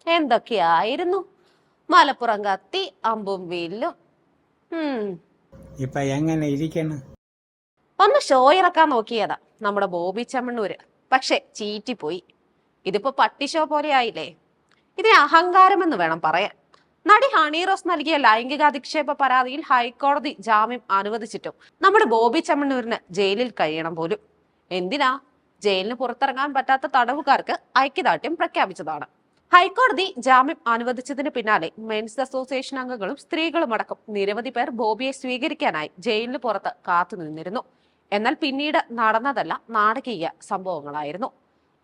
എന്തൊക്കെയായിരുന്നു മലപ്പുറം കത്തി അമ്പും വില്ലും. ഇപ്പൊ എങ്ങനെ ഇരിക്കണം? ഒന്ന് ഷോ ഇറക്കാൻ നോക്കിയതാ നമ്മുടെ ബോബി ചെമ്മണ്ണൂര്. പക്ഷെ ചീറ്റിപ്പോയി. ഇതിപ്പോ പട്ടി ഷോ പോലെ ആയില്ലേ. ഇതിന് അഹങ്കാരം എന്ന് വേണം പറയാൻ. നടി ഹണി റോസ് നൽകിയ ലൈംഗികാധിക്ഷേപ പരാതിയിൽ ഹൈക്കോടതി ജാമ്യം അനുവദിച്ചിട്ടും നമ്മുടെ ബോബി ചെമ്മണ്ണൂരിന് ജയിലിൽ കഴിയണം പോലും. എന്തിനാ? ജയിലിന് പുറത്തിറങ്ങാൻ പറ്റാത്ത തടവുകാർക്ക് ഐക്യദാർഢ്യം പ്രഖ്യാപിച്ചതാണ്. ഹൈക്കോടതി ജാമ്യം അനുവദിച്ചതിന് പിന്നാലെ മെൻസ് അസോസിയേഷൻ അംഗങ്ങളും സ്ത്രീകളും അടക്കം നിരവധി പേർ ബോബിയെ സ്വീകരിക്കാനായി ജയിലിന് പുറത്ത് കാത്തുനിന്നിരുന്നു. എന്നാൽ പിന്നീട് നടന്നതല്ല നാടകീയ സംഭവങ്ങളായിരുന്നു.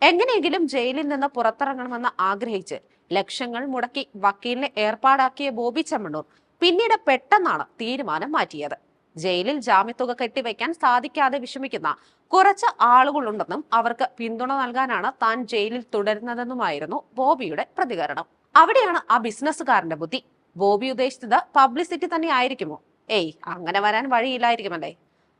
എങ്ങനെയെങ്കിലും ജയിലിൽ നിന്ന് പുറത്തിറങ്ങണമെന്ന് ആഗ്രഹിച്ച് ലക്ഷങ്ങൾ മുടക്കി വക്കീലിനെ ഏർപ്പാടാക്കിയ ബോബി ചെമ്മണ്ണൂർ പിന്നീട് പെട്ടെന്നാണ് തീരുമാനം മാറ്റിയത്. ജയിലിൽ ജാമ്യത്തുക കെട്ടിവെക്കാൻ സാധിക്കാതെ വിഷമിക്കുന്ന കുറച്ച് ആളുകളുണ്ടെന്നും അവർക്ക് പിന്തുണ നൽകാനാണ് താൻ ജയിലിൽ തുടരുന്നതെന്നുമായിരുന്നു ബോബിയുടെ പ്രതികരണം. അവിടെയാണ് ആ ബിസിനസ്സുകാരന്റെ ബുദ്ധി. ബോബി ഉദ്ദേശിച്ചത് പബ്ലിസിറ്റി തന്നെ ആയിരിക്കുമോ? ഏയ്, അങ്ങനെ വരാൻ വഴിയില്ലായിരിക്കുമല്ലേ.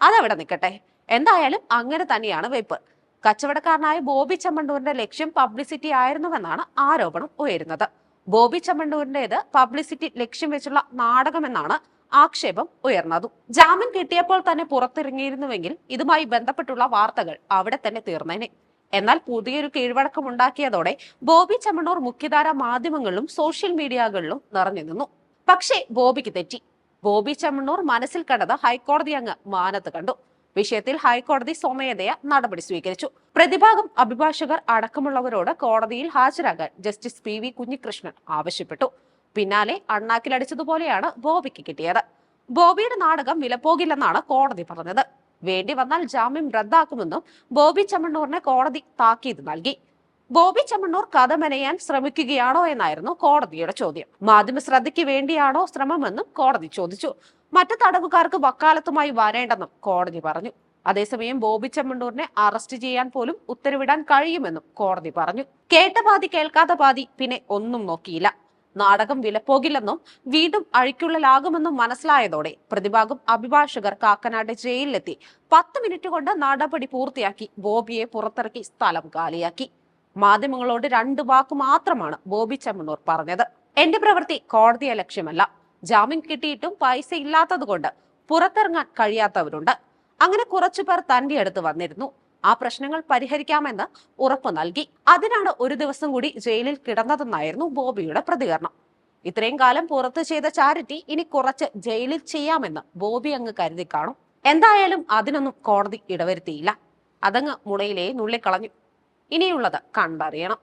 അതവിടെ നിൽക്കട്ടെ. എന്തായാലും അങ്ങനെ തന്നെയാണ് വെപ്പ്. കച്ചവടക്കാരനായ ബോബി ചെമ്മണ്ണൂരിന്റെ ലക്ഷ്യം പബ്ലിസിറ്റി ആയിരുന്നുവെന്നാണ് ആരോപണം ഉയരുന്നത്. ബോബി ചെമ്മണ്ണൂരിന്റേത് പബ്ലിസിറ്റി ലക്ഷ്യം വെച്ചുള്ള നാടകമെന്നാണ് ആക്ഷേപം ഉയർന്നതും. ജാമ്യം കിട്ടിയപ്പോൾ തന്നെ പുറത്തിറങ്ങിയിരുന്നുവെങ്കിൽ ഇതുമായി ബന്ധപ്പെട്ടുള്ള വാർത്തകൾ അവിടെ തന്നെ തീർന്നേനെ. എന്നാൽ പുതിയൊരു കീഴ്വഴക്കം ഉണ്ടാക്കിയതോടെ ബോബി ചെമ്മണ്ണൂർ മുഖ്യധാര മാധ്യമങ്ങളിലും സോഷ്യൽ മീഡിയകളിലും നിറഞ്ഞു നിന്നു. പക്ഷേ ബോബിക്ക് തെറ്റി. ബോബി ചെമ്മണ്ണൂർ മനസ്സിൽ കണ്ടത് ഹൈക്കോടതി അങ്ങ് മാനത്ത് കണ്ടു. വിഷയത്തിൽ ഹൈക്കോടതി സ്വമേധയാ നടപടി സ്വീകരിച്ചു. പ്രതിഭാഗം അഭിഭാഷകർ അടക്കമുള്ളവരോട് കോടതിയിൽ ഹാജരാകാൻ ജസ്റ്റിസ് പി വി കുഞ്ഞികൃഷ്ണൻ ആവശ്യപ്പെട്ടു. പിന്നാലെ അണ്ണാക്കിലടിച്ചതുപോലെയാണ് ബോബിക്ക് കിട്ടിയത്. ബോബിയുടെ നാടകം വിലപ്പോകില്ലെന്നാണ് കോടതി പറഞ്ഞത്. വേണ്ടി വന്നാൽ ജാമ്യം റദ്ദാക്കുമെന്നും ബോബി ചെമ്മണ്ണൂറിന് കോടതി താക്കീത് നൽകി. ബോബി ചെമ്മണ്ണൂർ കഥ മെനയാൻ ശ്രമിക്കുകയാണോ എന്നായിരുന്നു കോടതിയുടെ ചോദ്യം. മാധ്യമ ശ്രദ്ധയ്ക്ക് വേണ്ടിയാണോ ശ്രമമെന്നും കോടതി ചോദിച്ചു. മറ്റു തടവുകാർക്ക് വക്കാലത്തുമായി വരേണ്ടെന്നും കോടതി പറഞ്ഞു. അതേസമയം ബോബി ചെമ്മണ്ണൂരിനെ അറസ്റ്റ് ചെയ്യാൻ പോലും ഉത്തരവിടാൻ കഴിയുമെന്നും കോടതി പറഞ്ഞു. കേട്ട പാതി കേൾക്കാത്ത പാതി പിന്നെ ഒന്നും നോക്കിയില്ല. നാടകം വിലപ്പോകില്ലെന്നും വീണ്ടും അഴിക്കുള്ളിലാകുമെന്നും മനസ്സിലായതോടെ പ്രതിഭാഗം അഭിഭാഷകർ കാക്കനാട് ജയിലിലെത്തി 10 മിനിറ്റ് കൊണ്ട് നടപടി പൂർത്തിയാക്കി ബോബിയെ പുറത്തിറക്കി സ്ഥലം കാലിയാക്കി. മാധ്യമങ്ങളോട് 2 വാക്ക് മാത്രമാണ് ബോബി ചെമ്മണ്ണൂർ പറഞ്ഞത്. എന്റെ പ്രവൃത്തി കോടതിയെ ലക്ഷ്യമല്ല. ജാമ്യം കിട്ടിയിട്ടും പൈസ ഇല്ലാത്തത് കൊണ്ട് പുറത്തിറങ്ങാൻ കഴിയാത്തവരുണ്ട്. അങ്ങനെ കുറച്ചുപേർ തന്റെ അടുത്ത് വന്നിരുന്നു. ആ പ്രശ്നങ്ങൾ പരിഹരിക്കാമെന്ന് ഉറപ്പ് നൽകി. അതിനാണ് ഒരു ദിവസം കൂടി ജയിലിൽ കിടന്നതെന്നായിരുന്നു ബോബിയുടെ പ്രതികരണം. ഇത്രയും കാലം പുറത്ത് ചെയ്ത ചാരിറ്റി ഇനി കുറച്ച് ജയിലിൽ ചെയ്യാമെന്ന് ബോബി അങ്ങ് കരുതി കാണും. എന്തായാലും അതിനൊന്നും കോടതി ഇടവരുത്തിയില്ല. അതങ്ങ് മുളയിലേ നുള്ളിക്കളഞ്ഞു. ഇനിയുള്ളത് കണ്ടറിയണം.